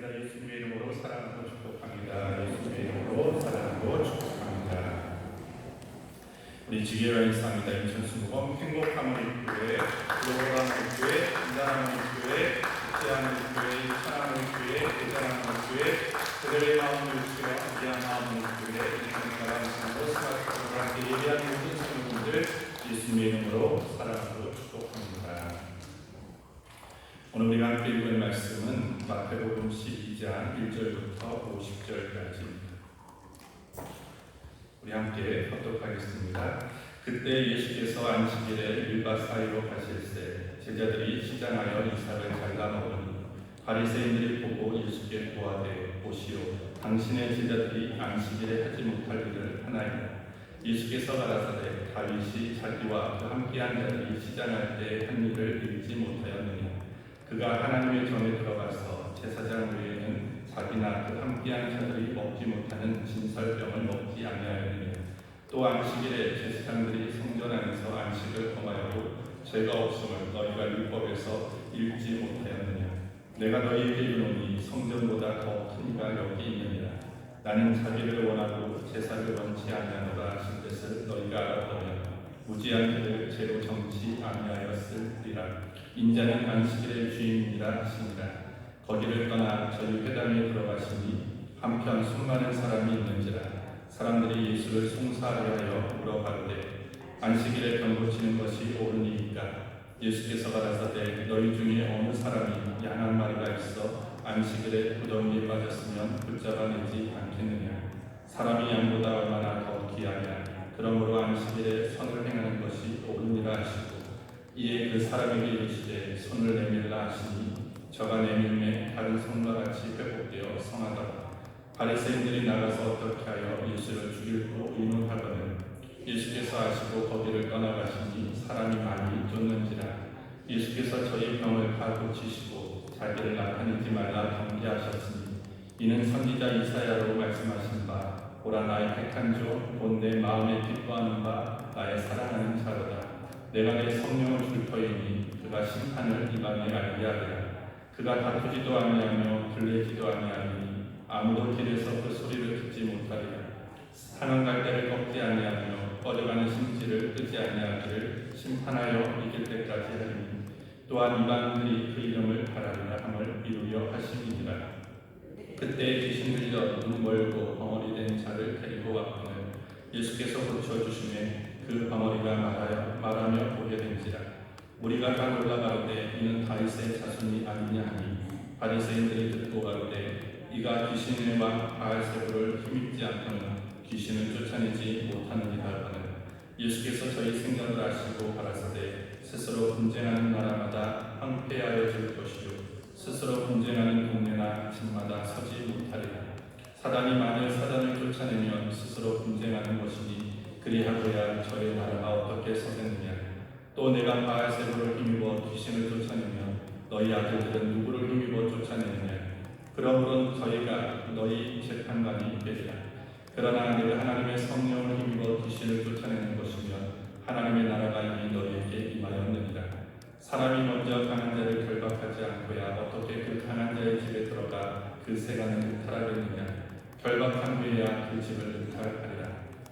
기도드립니다. 예수님의 이름으로 사랑하고 축복합니다. 예수님의 이름으로 사랑하고 축복합니다. 우리 지교회와 인사합니다. 인천순복음 행복하모니교회, 로라모니교회, 인자하모니교회, 국제하모니교회, 이천하모니교회, 대전하모니교회, 그들의 마음을주여 미안하모니교회, 인천가람산으로 스마트폰으로 함께 예배하는 모든 성도분들 예수님의 이름으로 사랑하고 축복합니다. 오늘 우리가 함께 읽은 말씀은 마태복음 12장 1절부터 50절까지입니다. 우리 함께 합독하겠습니다. 그때 예수께서 안식일에 밀밭 사이로 가실새 제자들이 시장하여 이삭을 잘라 먹으니 바리새인들이 보고 예수께 고하되 보시오 당신의 제자들이 안식일에 하지 못할 일을 하나이다. 예수께서 가라사대 다윗이 자기와 그 함께한 자들이 시장할 때 한 일을 읽지 못하였느냐. 그가 하나님의 전에 들어가서 제사장 외에는 자기나 그 함께한 자들이 먹지 못하는 진설병을 먹지 아니하였느냐. 또 안식일에 제사장들이 성전 안에서 안식을 범하여도 죄가 없음을 너희가 율법에서 읽지 못하였느냐. 내가 너희에게 이르노니 성전보다 더 큰 이가 여기 있느니라. 나는 자기를 원하고 제사를 원치 아니하노라 하신 뜻을 너희가 알았다면 무지한 그를 죄로 정치 아니하였으리라. 인자는 안식일의 주인이라 하시니라. 거기를 떠나 저희 회당에 들어가시니 한편 수많은 사람이 있는지라. 사람들이 예수를 송사하려 하여 물어가로되 안식일에 병 고치는 것이 옳으니이까. 예수께서 가라사대 너희 중에 어느 사람이 양 한 마리가 있어 안식일에 구덩이에 빠졌으면 붙잡아내지 않겠느냐. 사람이 양보다 얼마나 더 귀하냐. 그러므로 안식일에 선을 행하는 것이 옳으니라 하시고 이에 그 사람에게 이르시되 손을 내밀라 하시니 저가 내밀매 다른 손과 같이 회복되어 성하더라. 바리새인들이 나가서 어떻게 하여 예수를 죽이고 의논하거든 예수께서 아시고 거기를 떠나가시니 사람이 많이 쫓는지라. 예수께서 저희 병을 다 고치시고 자기를 나타내지 말라 경계하셨으니 이는 선지자 이사야로 말씀하신 바 보라 나의 택한 종 곧 내 마음에 기뻐하는 바 나의 사랑하는 자로다. 내가 내 성령을 줄 터이니 그가 심판을 이방에 알게 하리라. 그가 다투지도 아니하며 들레지도 아니하니 아무도 길에서 그 소리를 듣지 못하리라. 상한 갈대를 꺾지 아니하며 꺼져가는 심지를 끄지 아니하기를 심판하여 이길 때까지 하리니 또한 이방인들이 그 이름을 바라리라 함을 이루려 하심이니라. 그때 귀신들이 너무 멀고 벙어리 된 자를 데리고 왔거늘 예수께서 고쳐주심에 그 벙어리가 말하며 보게 된지라. 우리가 다 놀라 가로되 이는 다윗의 자손이 아니냐 하니 바리새인들이 듣고 가로되 이가 귀신의 왕 바알세불을 힘입지 않거나 귀신을 쫓아내지 못하느니라 하거늘 예수께서 저희 생각을 아시고 가라사대 스스로 분쟁하는 나라마다 황폐하여 질 것이요 스스로 분쟁하는 동네나 집마다 서지 못하리라. 사단이 만일 사단을 쫓아내면 스스로 분쟁하는 것이니 그리하고야 저의 나라가 어떻게 서겠느냐. 또 내가 바알세불을 힘입어 귀신을 쫓아내면 너희 아들들은 누구를 힘입어 쫓아내느냐. 그러므로 저희가 너희 재판관이 되리라. 그러나 내가 하나님의 성령을 힘입어 귀신을 쫓아내는 것이면 하나님의 나라가 이미 너희에게 임하였느니라. 사람이 먼저 강한 자를 결박하지 않고야 어떻게 그 강한 자의 집에 들어가 그 세간을 득탈하겠느냐. 결박한 후에야 그 집을 득탈하리라.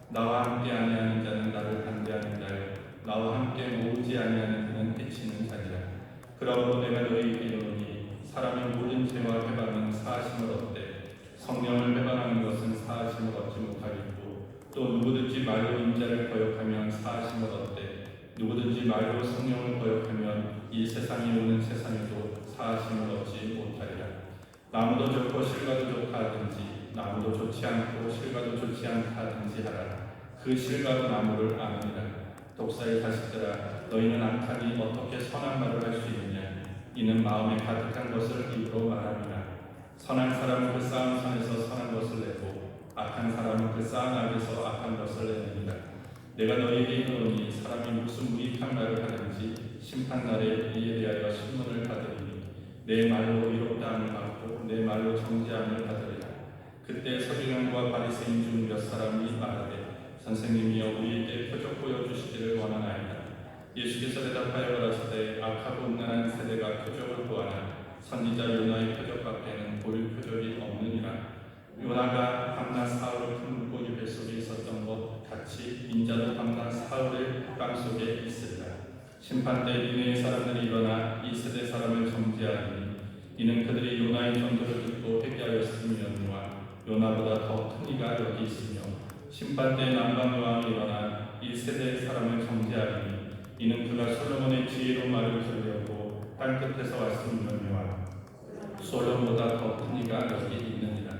나와 함께 아니하는 자는 나를 반대하는 자요 나와 함께 모으지 아니하는 그는 해치는 자니라. 그러므로 내가 너희에게 이르노니 사람의 모든 죄와 회방은 사하심을 얻되 성령을 회방하는 것은 사하심을 얻지 못하겠고 또 누구든지 말로 인자를 거역하면 사하심을 얻되 누구든지 말로 성령을 거역하면 이 세상에 오는 세상에도 사하심을 얻지 못하리라. 나무도 좋고 실과도 좋다 하든지 나무도 좋지 않고 실과도 좋지 않다 하든지 하라. 그 실과도 나무를 아느니라. 독사의 자식들아 너희는 악하니 어떻게 선한 말을 할 수 있느냐. 이는 마음에 가득한 것을 입으로 말함이라. 선한 사람은 그 쌓은 산에서 선한 것을 내고 악한 사람은 그 쌓은 악에서 악한 것을 내느니라. 내가 너희에게 이르노니 사람이 무슨 무익한 말을 하든지 심판날에 이에 대하여 신문을 받으리니 내 말로 의롭다함을 받고 내 말로 정죄함을 받으리라. 그때 서기관과 바리새인 중 몇 사람이 말하되 선생님이여 우리에게 표적 보여주시기를 원하나이다. 예수께서 대답하여 가라사대 악하고 음란한 세대가 표적을 구하나 선지자 요나의 표적밖에는 보일 표적이 요나가 밤낮 사울을 큰 물고기 뱃속에 있었던 것 같이 인자도 밤낮 사울의 흑암 속에 있으리라. 심판 때 니네의 사람들이 일어나 이 세대 사람을 정죄하니 이는 그들이 요나의 전도를 듣고 회개하였음이었노라. 요나보다 더 큰 이가 여기 있으며 심판 때 남방 여왕이 일어나 이 세대 사람을 정죄하니 이는 그가 솔로몬의 지혜로운 말을 들으려고 땅끝에서 왔음이었노라. 솔로몬보다 더 큰 이가 여기 있느니라.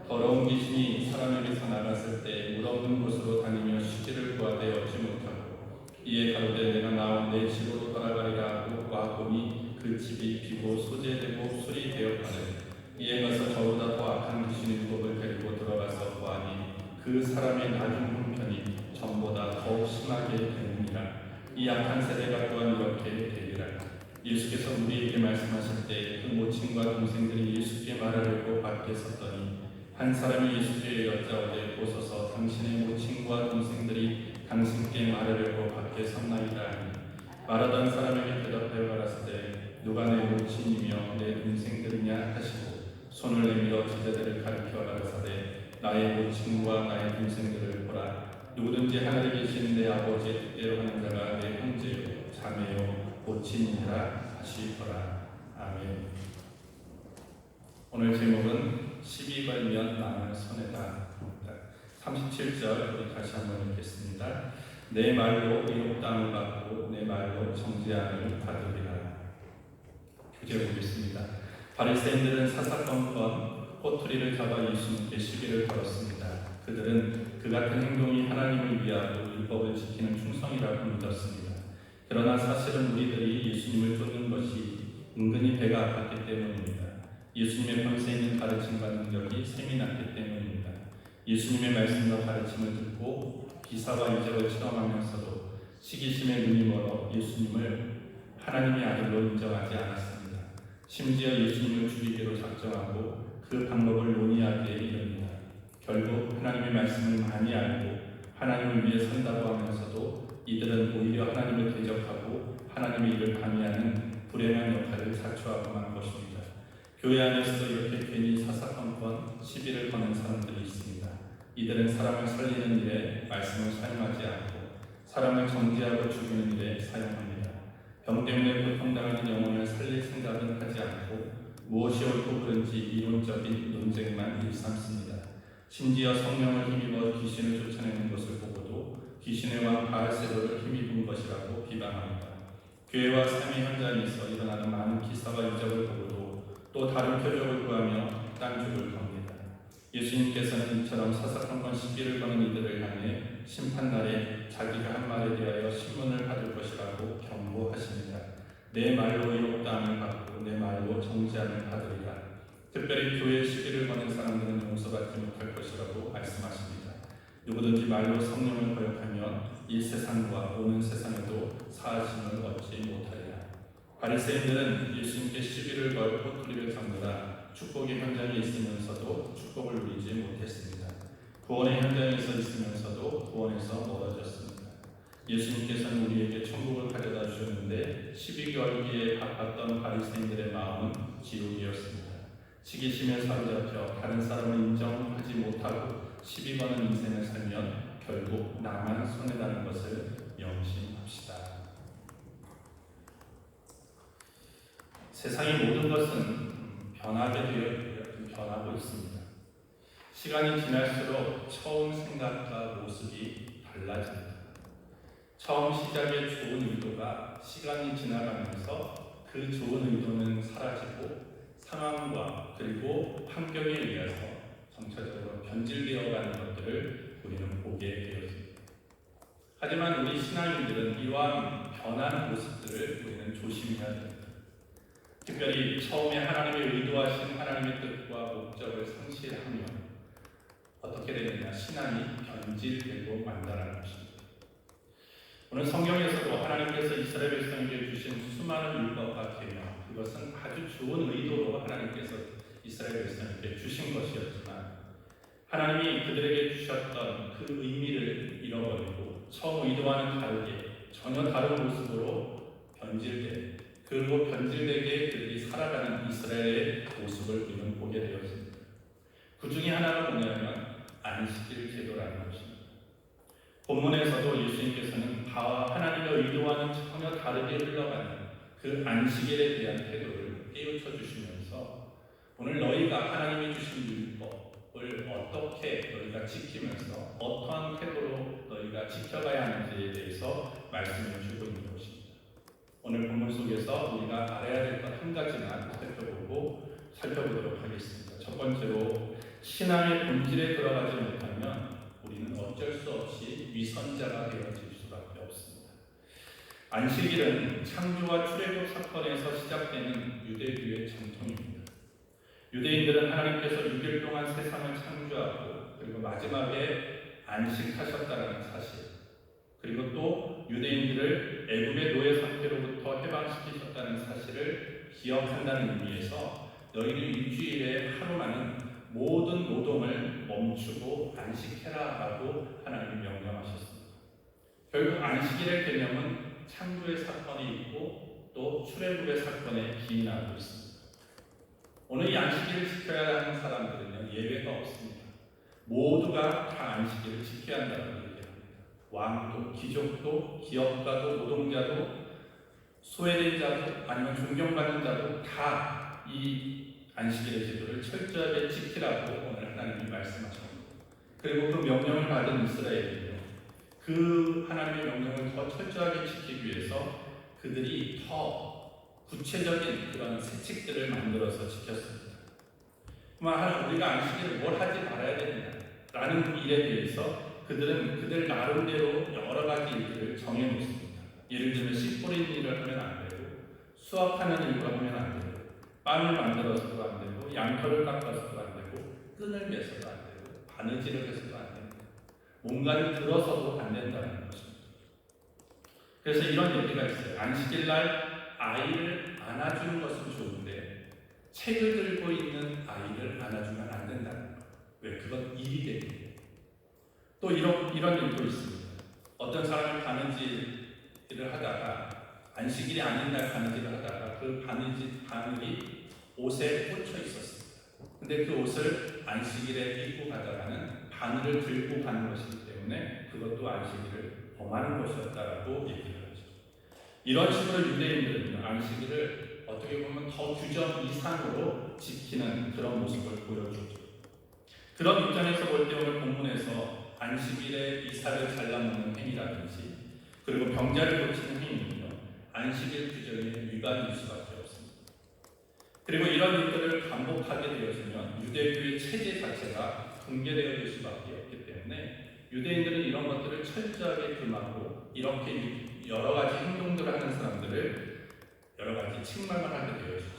더러운 귀신이 사람에게서 나갔을 때 물 없는 곳으로 다니며 휴지를 구하되 얻지 못하고 이에 가로되 내가 나온 내 집으로 돌아가리라 하고 와보니 그 집이 비고 소재되고 술이 되었거늘 이에 가서 저보다 더 악한 귀신의 유혹을 데리고 들어가서 보아니 그 사람의 나중 형편이 전보다 더욱 심하게 되느니라. 이 악한 세대가 또한 이렇게 되리라. 예수께서 우리에게 말씀하실 때 그 모친과 동생들이 예수께 말하려고 밖에 섰더니 한 사람이 예수께 여짜오되 보소서 당신의 모친과 동생들이 당신께 말하려고 밖에 섰나이다 하니 말하던 사람에게 대답하여 가라사대 누가 내 모친이며 내 동생들이냐 하시고 손을 내밀어 제자들을 가리켜 가라사대 나의 모친과 나의 동생들을 보라. 누구든지 하늘에 계신 내 아버지의 뜻대로 하는 자가 내 형제요 자매요 모친이라 하시더라. 아멘. 오늘 제목은 시비 걸면 남을 손해다. 37절 우리 다시 한번 읽겠습니다. 내 말로 의롭다함을 받고 내 말로 정죄함을 받으리라. 교제 보겠습니다. 바리새인들은 사사건건 꼬투리를 잡아 예수님께 시비를 걸었습니다. 그들은 그 같은 행동이 하나님을 위하고 율법을 지키는 충성이라고 믿었습니다. 그러나 사실은 우리들이 예수님을 쫓는 것이 은근히 배가 아팠기 때문입니다. 예수님의 권세 있는 가르침과 능력이 셈이 났기 때문입니다. 예수님의 말씀과 가르침을 듣고 기사와 이적을 체험하면서도 시기심에 눈이 멀어 예수님을 하나님의 아들로 인정하지 않았습니다. 심지어 예수님을 죽이기로 작정하고 그 방법을 논의하기에 이릅니다. 결국 하나님의 말씀을 많이 알고 하나님을 위해 산다고 하면서도 이들은 오히려 하나님을 대적하고 하나님의 일을 방해하는 불행한 역할을 자초하고 만 것입니다. 교회 안에서도 이렇게 괜히 사사건건 시비를 거는 사람들이 있습니다. 이들은 사람을 살리는 일에 말씀을 사용하지 않고 사람을 정죄하고 죽이는 일에 사용합니다. 병 때문에 고통당하는 영혼을 살릴 생각은 하지 않고 무엇이 옳고 그른지 이론적인 논쟁만 일삼습니다. 심지어 성령을 힘입어 귀신을 쫓아내는 것을 보고도 귀신의 왕 바알세바를 힘입은 것이라고 비방합니다. 교회와 삶의 현장에서 일어나는 많은 기사와 이적을 보고도 또 다른 표적을 구하며 딴죽을 겁니다. 예수님께서는 이처럼 사사건건 시비를 거는 이들을 향해 심판날에 자기가 한 말에 대하여 신문을 받을 것이라고 경고하십니다. 내 말로 의롭다함을 받고 내 말로 정죄함을 받으리라. 특별히 교회에 시비를 거는 사람들은 용서받지 못할 것이라고 말씀하십니다. 누구든지 말로 성령을 거역하면 이 세상과 오는 세상에도 사하심을 얻지 못하리라. 바리새인들은 예수님께 시비를 걸고 꼬투리를 잡느라 축복의 현장에 있으면서도 축복을 누리지 못했습니다. 구원의 현장에서 있으면서도 구원에서 멀어졌습니다. 예수님께서는 우리에게 천국을 가져다 주셨는데 시비 걸기에 바빴던 바리새인들의 마음은 지옥이었습니다. 시기심에 사로잡혀 다른 사람을 인정하지 못하고 시비 거는 인생을 살면 결국 나만 손해라는 것을 명심합시다. 세상의 모든 것은 변하고 있습니다. 시간이 지날수록 처음 생각과 모습이 달라집니다. 처음 시작의 좋은 의도가 시간이 지나가면서 그 좋은 의도는 사라지고 상황과 그리고 환경에 의해서 점차적으로 변질되어가는 것들을 우리는 보게 되었습니다. 하지만 우리 신앙인들은 이러한 변한 모습들을 우리는 조심해야 됩니다. 특별히 처음에 하나님의 의도하신 하나님의 뜻과 목적을 상실하면 어떻게 되느냐? 신앙이 변질되고 만다라는 것입니다. 오늘 성경에서도 하나님께서 이스라엘 백성에게 주신 수많은 율법과 계명, 그것은 아주 좋은 의도로 하나님께서 이스라엘 백성에게 주신 것이었지만 하나님이 그들에게 주셨던 그 의미를 잃어버리고 처음 의도와는 다르게 전혀 다른 모습으로 변질된, 그리고 변질되게 그들이 살아가는 이스라엘의 모습을 우리는 보게 되었습니다. 그 중에 하나가 뭐냐면 안식일 제도라는 것입니다. 본문에서도 예수님께서는 하나님의 의도와는 전혀 다르게 흘러가는 그 안식일에 대한 태도를 깨우쳐 주시면서 오늘 너희가 하나님이 주신 율법을 어떻게 너희가 지키면서 어떠한 태도로 너희가 지켜가야 하는지에 대해서 말씀을 주고 있는 것입니다. 오늘 본문 속에서 우리가 알아야 될 것 한 가지만 살펴보도록 하겠습니다. 첫 번째로 신앙의 본질에 들어가지 못하면 우리는 어쩔 수 없이 위선자가 되어질 수밖에 없습니다. 안식일은 창조와 출애굽 사건에서 시작되는 유대교의 전통입니다. 유대인들은 하나님께서 6일 동안 세상을 창조하고 그리고 마지막에 안식하셨다는 사실, 그리고 또 유대인들을 애굽의 노예 상태로부터 해방시키셨다는 사실을 기억한다는 의미에서 너희는 일주일에 하루만은 모든 노동을 멈추고 안식해라 라고 하나님이 명령하셨습니다. 결국 안식일의 개념은 창조의 사건이 있고 또 출애굽의 사건에 기인하고 있습니다. 오늘 이 안식일을 지켜야 하는 사람들은요, 예외가 없습니다. 모두가 다 안식일을 지켜야 한다고 얘기합니다. 왕도, 귀족도, 기업가도, 노동자도, 소외된 자도, 아니면 존경받는 자도 다 이 안식일의 제도를 철저하게 지키라고 오늘 하나님이 말씀하십니다. 그리고 그 명령을 받은 이스라엘은요, 그 하나님의 명령을 더 철저하게 지키기 위해서 그들이 더 구체적인 그런 세칙들을 만들어서 지켰습니다. 우리가 안식일을 뭘 하지 말아야 되느냐라는 일에 대해서 그들은 그들 나름대로 여러 가지 일들을 정해놓습니다. 예를 들면 씨 뿌리는 일을 하면 안 되고, 수확하는 일을 하면 안 되고, 빵을 만들어서도 안 되고, 양털을 깎아서도 안 되고, 끈을 매서도 안 되고, 바느질을 해서도 안 됩니다. 뭔가를 들어서도 안 된다는 것입니다. 그래서 이런 얘기가 있어요. 안식일 날 아이를 안아주는 것은 좋은데 책을 들고 있는 아이를 안아주면 안 된다는 거예요. 왜? 그건 일이 되기. 또 이런 일도 있습니다. 어떤 사람이 바느질을 하다가 안식일이 아닌 날 바느질을 하다가 그 바늘이 옷에 꽂혀 있었습니다. 근데 그 옷을 안식일에 입고 가다가는 바늘을 들고 가는 것이기 때문에 그것도 안식일을 범하는 것이었다라고 얘기를 하죠. 이런 식으로 유대인들은 안식일을 어떻게 보면 더 규정 이상으로 지키는 그런 모습을 보여주죠. 그런 입장에서 볼 때 오늘 본문에서 안식일에 이삭을 잘라먹는 행위라든지 그리고 병자를 고치는 행위는요, 안식일 규정의 위반일 수밖에 없습니다. 그리고 이런 일들을 반복하게 되어지면 유대교의 체제 자체가 붕괴되어질 수밖에 없기 때문에 유대인들은 이런 것들을 철저하게 금하고 이렇게 여러 가지 행동들을 하는 사람들을 여러 가지 책망을 하게 되어지죠.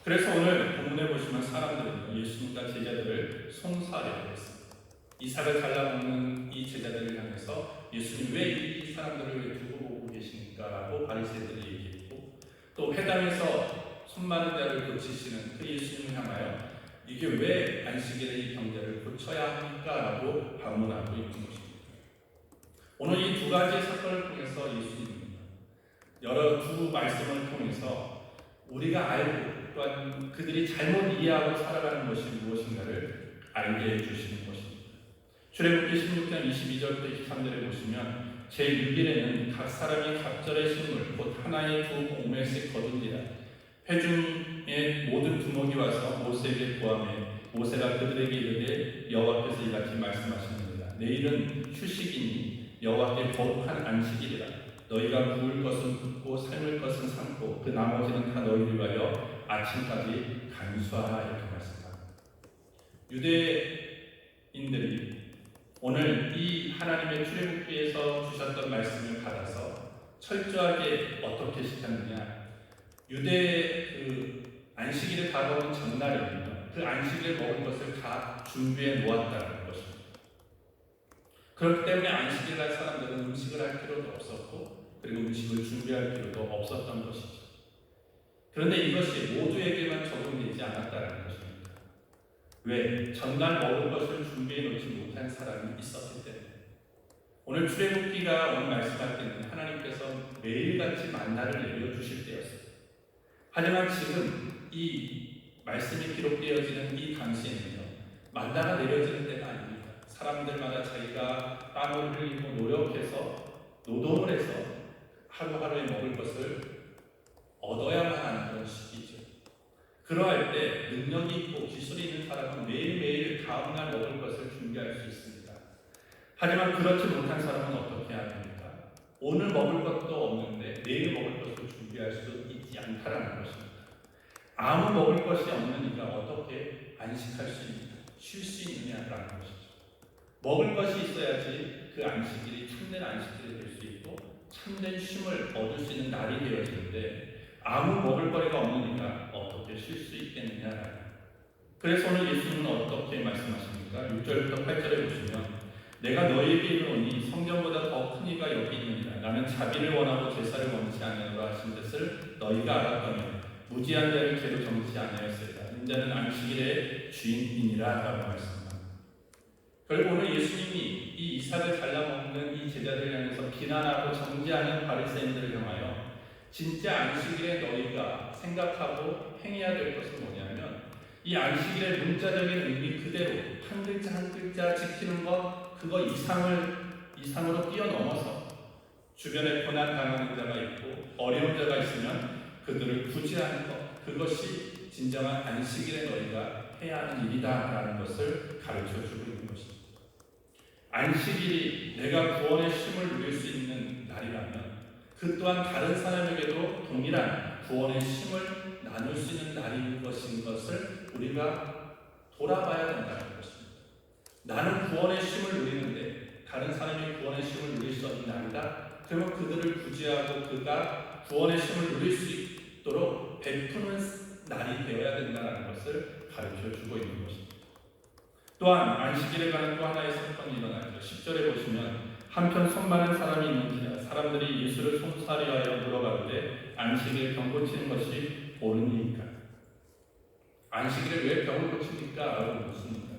그래서 오늘 본문에 보시면 사람들은 예수님과 제자들을 송사하려고 했습니다. 이삭을 잘라먹는 이 제자들을 향해서 예수님 왜 이 사람들을 왜 두고 보고 계십니까? 라고 바리새인들이 얘기했고, 또 회당에서 손 마른 자를 고치시는 그 예수님을 향하여 이게 왜 안식일에 이 병자를 고쳐야 합니까? 라고 반문하고 있는 것입니다. 오늘 이 두 가지 사건을 통해서 예수님은 두 말씀을 통해서 우리가 알고 또한 그들이 잘못 이해하고 살아가는 것이 무엇인가를 알게 해주시는 것입니다. 출애굽기 16장 22절부터 23절에 보시면 제6일에는 각 사람이 각절의 식물 곧 하나의 두 오멜씩 거둘리라. 회중의 모든 두목이 와서 모세에게 구하매 모세가 그들에게 이르되 여호와께서 이같이 말씀하시느니라. 내일은 휴식이니 여호와께 거룩한 안식일이라. 너희가 구울 것은 굽고 삶을 것은 삶고 그 나머지는 다 너희를 위하여 아침까지 간수하라. 이렇게 말씀합니다. 유대인들이 오늘 이 하나님의 출애굽기에서 주셨던 말씀을 받아서 철저하게 어떻게 시켰느냐, 유대의 안식일에 다가오는 전날에는요, 그 안식일에 먹을 것을 다 준비해 놓았다는 것입니다. 그렇기 때문에 안식일날 사람들은 음식을 할 필요도 없었고 그리고 음식을 준비할 필요도 없었던 것이죠. 그런데 이것이 모두에게만 적용되지 않았다는 것입니다. 왜? 전날 먹을 것을 준비해 놓지 못한 사람이 있었기 때문에. 오늘 출애굽기가 오늘 말씀할 때는 하나님께서 매일같이 만나를 내려주실 때였어요. 하지만 지금 이 말씀이 기록되어지는 이 당시에는요, 만다가 내려지는 때가 아닙니다. 사람들마다 자기가 땀을 흘리고 노력해서 노동을 해서 하루하루에 먹을 것을 얻어야만 하는 그런 시기죠. 그러할 때 능력이 있고 기술이 있는 사람은 매일매일 다음날 먹을 것을 준비할 수 있습니다. 하지만 그렇지 못한 사람은 어떻게 해야 됩니까? 오늘 먹을 것도 없는데 내일 먹을 것을 준비할 수 있지 않다라는 것입니다. 아무 먹을 것이 없는 이가 어떻게 안식할 수 있느냐, 쉴 수 있느냐라는 것이죠. 먹을 것이 있어야지 그 안식일이 참된 안식일이 될 수 있고 참된 쉼을 얻을 수 있는 날이 되어지는데 아무 먹을 거리가 없는 이가 어떻게 쉴 수 있겠느냐. 그래서 오늘 예수님은 어떻게 말씀하십니까? 6절부터 8절에 보시면 내가 너희에게 이르노니 성전보다 더 큰 이가 여기 있느니라. 나는 자비를 원하고 제사를 원치 않으노라 하신 뜻을 너희가 알았다면 무지한 자를 죄로 정치 아니하였으리라. 인자는 안식일의 주인이니라 라고 말씀합니다. 결국 오늘 예수님이 이 이삭을 잘라먹는 이 제자들을 향해서 비난하고 정죄하는 바리새인들을 향하여 진짜 안식일에 너희가 생각하고 행해야 될 것은 뭐냐면 이 안식일의 문자적인 의미 그대로 한 글자 한 글자 지키는 것 그거 이상으로 뛰어넘어서 주변에 고난 당하는 자가 있고 어려운 자가 있으면 그들을 구제하는 것 그것이 진정한 안식일에 너희가 해야 하는 일이다라는 것을 가르쳐주고 있는 것입니다. 안식일이 내가 구원의 쉼을 누릴 수 있는 날이라면 그 또한 다른 사람에게도 동일한 구원의 쉼을 나눌 수 있는 날인 것을 우리가 돌아봐야 된다는 것입니다. 나는 구원의 쉼을 누리는데 다른 사람이 구원의 쉼을 누릴 수 없는 날이다. 그러면 그들을 구제하고 그가 구원의 쉼을 누릴 수 있도록 베푸는 날이 되어야 된다는 것을 가르쳐주고 있는 것입니다. 또한 안식일에 관한 또 하나의 사건이 일어나죠. 10절에 보시면 한편 손 많은 사람이 있는지라 사람들이 예수를 송사리하여 물어가는데 안식일에 병 고치는 것이 옳으니까 안식일에 왜 병을 고칩니까? 라고 묻습니다.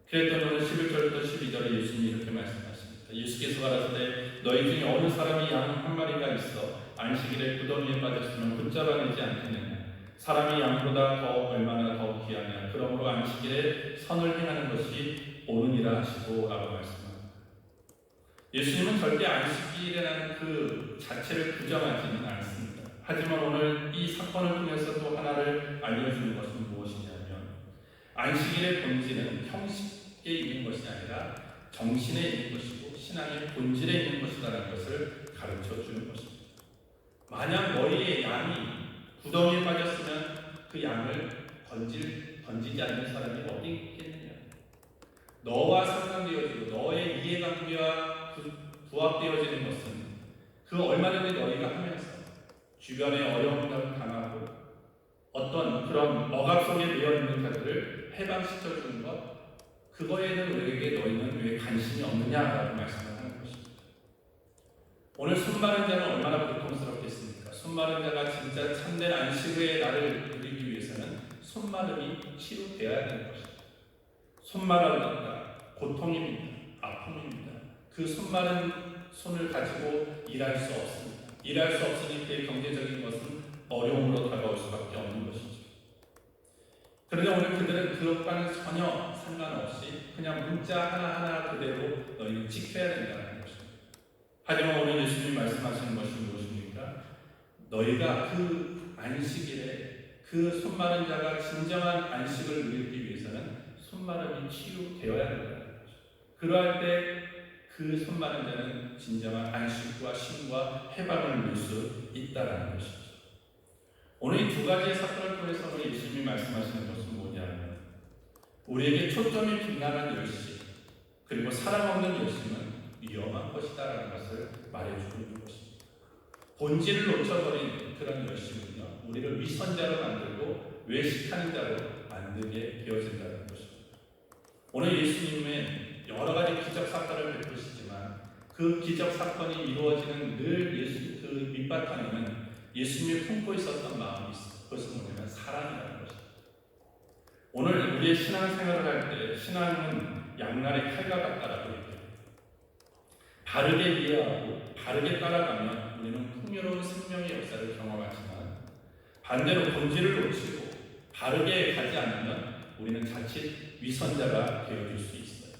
그랬더니 오늘 11절부터 12절에 예수님이 이렇게 말씀하십니다. 예수께서 가라사대 너희 중에 어느 사람이 양 한 마리가 있어 안식일에 구덩이에 빠졌으면 붙잡아내지 않겠느냐. 사람이 양보다 얼마나 더 귀하냐. 그러므로 안식일에 선을 행하는 것이 옳으니라 하시고 라고 말씀합니다. 예수님은 절대 안식일이라는 그 자체를 부정하지는 않습니다. 하지만 오늘 이 사건을 통해서 또 하나를 알려주는 것은 무엇이냐면 안식일의 본질은 형식에 있는 것이 아니라 정신에 있는 것이고 신앙의 본질에 있는 것이라는 것을 가르쳐주는 것입니다. 만약 너희의 양이 구덩이에 빠졌으면 그 양을 던지지 않는 사람이 어디 있겠느냐. 너와 상관되어지고 너의 이해관계와 부합되어지는 것은 그 얼마든지 너희가 하면서 주변에 어려움을 당하고 어떤 그런 억압 속에 놓여 있는 자들을 해방시켜주는 것 그거에는 우리에게 너희는 왜 관심이 없느냐라고 말씀을 하는 것입니다. 오늘 손마른 자는 얼마나 고통스럽겠습니까? 손마른 자가 진짜 참된 안식의 날을 누리기 위해서는 손마름이 치료되어야 되는 것입니다. 손마르다 고통입니다. 아픔입니다. 그 손마른 손을 가지고 일할 수 없습니다. 일할 수 없으니 그의 경제적인 것은 어려움으로 다가올 수밖에 없는 것이죠. 그런데 오늘 그들은 그것과는 전혀 상관없이 그냥 문자 하나하나 그대로 너희는 지켜야 된다는 것입니다. 하지만 오늘 예수님이 말씀하시는 것이 무엇입니까? 너희가 그 안식일에 그 손마른 자가 진정한 안식을 누리기 위해서는 손마름이 치유되어야 된다는 거죠. 그러할 때 그 손마른 자는 진정한 안식과 쉼과 해방을 누릴 수 있다는 것이죠. 오늘 이 두 가지의 사건을 통해서 오늘 예수님이 말씀하시는 것은 뭐냐면 우리에게 초점이 빗나간 열심 그리고 사랑 없는 열심은 위험한 것이다라는 것을 말해주고 있는 것입니다. 본질을 놓쳐버린 그런 열심은요 우리를 위선자로 만들고 외식하는 자로 만들게 되어진다는 것입니다. 오늘 예수님은 여러 가지 기적 사건을 베푸시지만 그 기적 사건이 이루어지는 늘 예수 그 밑바탕에는 예수님이 품고 있었던 마음이 있어요. 그것은 뭐냐면 사랑이라는 것입니다. 오늘 우리의 신앙생활을 할 때 신앙은 양날의 칼과 같다라고 얘기해요. 바르게 이해하고 바르게 따라가면 우리는 풍요로운 생명의 역사를 경험하지만 반대로 본질을 놓치고 바르게 가지 않으면 우리는 자칫 위선자가 되어질 수 있어요.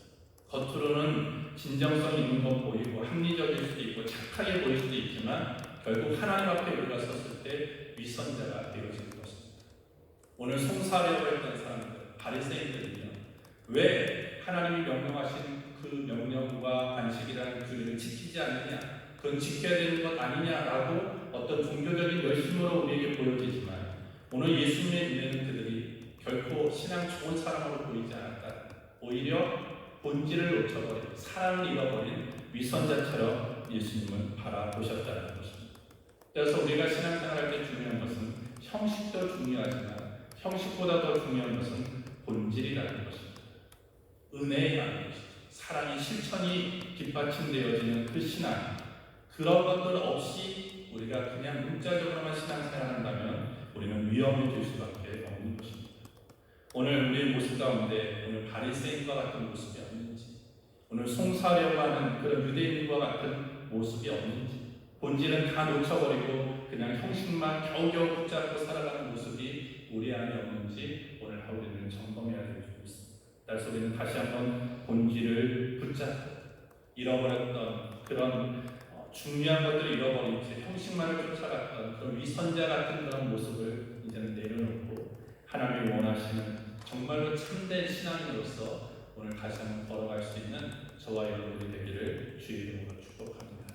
겉으로는 진정성 있는 것 보이고 합리적일 수도 있고 착하게 보일 수도 있지만 결국 하나님 앞에 우리가 섰을 때 위선자가 되어지는 것입니다. 오늘 송사하려고 했던 사람들, 바리새인들은요, 왜 하나님이 명령하신 그 명령과 안식이라는 규례를 지키지 않느냐, 그건 지켜야 되는 것 아니냐라고 어떤 종교적인 열심으로 우리에게 보여지지만 오늘 예수님의 눈에는 그들이 결코 신앙 좋은 사람으로 보이지 않았다. 오히려 본질을 놓쳐버린, 사랑을 잃어버린 위선자처럼 예수님은 바라보셨다는 것입니다. 그래서 우리가 신앙생활할 때 중요한 것은 형식도 중요하지만 형식보다 더 중요한 것은 본질이라는 것입니다. 은혜라는 것입니다. 사랑이 실천이 뒷받침되어지는 그 신앙, 그런 것들 없이 우리가 그냥 문자적으로만 신앙생활한다면 우리는 위험해질 수밖에 없는 것입니다. 오늘 우리의 모습 가운데 오늘 바리새인과 같은 모습이 없는지, 오늘 송사하려고 하는 그런 유대인과 같은 모습이 없는지, 본질은 다 놓쳐버리고 그냥 형식만 겨우겨우 붙잡고 살아가는 모습이 우리 안에 없는지 오늘 우리는 점검해야 될 줄 믿습니다. 따라서 우리는 다시 한번 본질을 붙잡고 잃어버렸던 그런 중요한 것들을 잃어버린 채 형식만을 쫓아갔던 그런 위선자 같은 그런 모습을 이제는 내려놓고 하나님이 원하시는 정말로 참된 신앙인으로서 오늘 다시 한번 걸어갈 수 있는 저와 여러분이 되기를 주의 이름으로 축복합니다.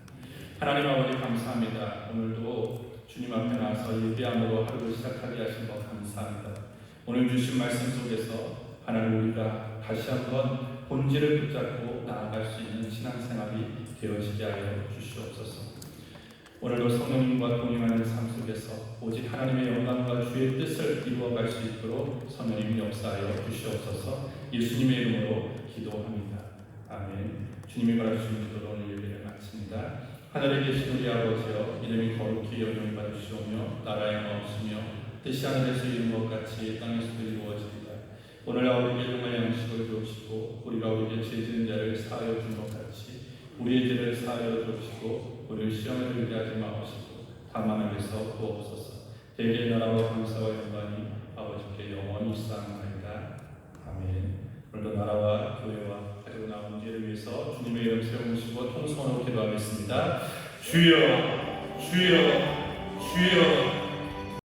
하나님 아버지 감사합니다. 오늘도 주님 앞에 나와서 예배함으로 하루를 시작하게 하신 것 감사합니다. 오늘 주신 말씀 속에서 하나님 우리가 다시 한번 본질을 붙잡고 나아갈 수 있는 신앙생활이 되어지게 하여 주시옵소서. 오늘도 성령님과 동행하는 삶 속에서 오직 하나님의 영광과 주의 뜻을 이루어갈 수 있도록 성령님 역사하여 주시옵소서. 예수님의 이름으로 기도합니다. 아멘. 주님이 가르치신 기도로 오늘 예배를 마칩니다. 하늘에 계신 우리 아버지여, 이름이 거룩히 여김을 받으시오며 나라의 마음이시며 뜻이 하늘에서 이룬 것 같이 땅에서도 이루어지리라. 오늘 우리에게 정말 양식을 주옵시고 우리가 우리에게 죄 지은 자를 사하여 준 것 같이 우리의 죄를 사하여 주옵시고 우리를 시험에 들게 하지 마옵시고 다만 하에서 구옵소서. 대개의 나라와 감사와 영광이 아버지께 영원히 있사옵나이다. 아멘. 오늘도 나라와 교회와 가지고 나온 죄를 위해서 주님의 이름 세우시고 통성으로 기도하겠습니다. 주여 주여 주여